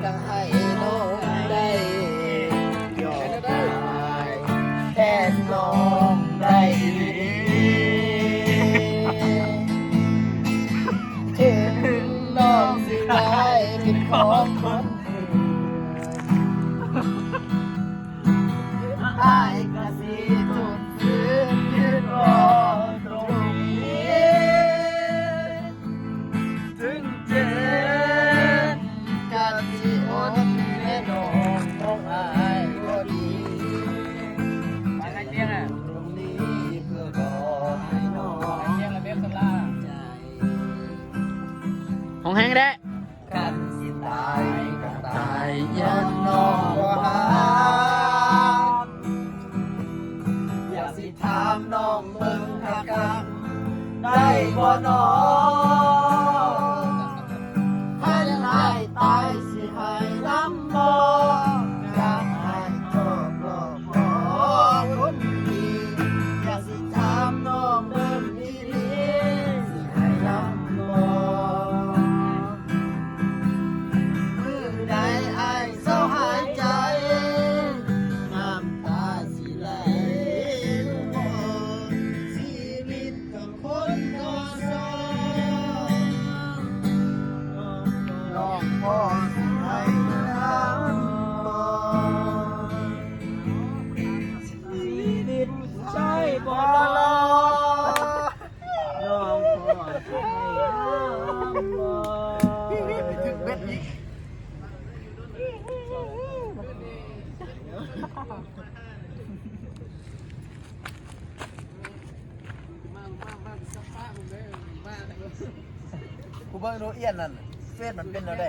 จังให้น้องได้ยอมได้แทนน้องได้ถึงน้องสิได้เป็นของคนอ้ายก็สิทุกคืนยืนรอตรงนี้ถึงเจ็บก็สิอดแน่นอนของอ้ายก็ดีมาให้เตี้ยน่ะตรงนี้เพื่อรอให้น้องเตี้ยละเบ็ดสลาใจของแห้งได้กันสิตายก็ตายยันน้องบ่หาอยากสิถามน้องเบิ่งคักๆได้บ่น้องถ้ายังให้ตายสิให้ลำบ่อยากให้จบโลกขอคนดีอยากสิถามน้องเบิ่งอีหลีสิให้ลำบ่มือใดอ้ายเศร้าหายใจน้ำตาสิไหลบ่ชีวิตกับคนก่อสร้างน้องพ่อสิให้ลำบ่ชีวิตใช่บ่ล่ะน้องพ่อสิให้ลำบ่ถึงเบ็ดอีกกูเบิ่งโนเอียนนั่นเฟซมันเป็นแล้วได้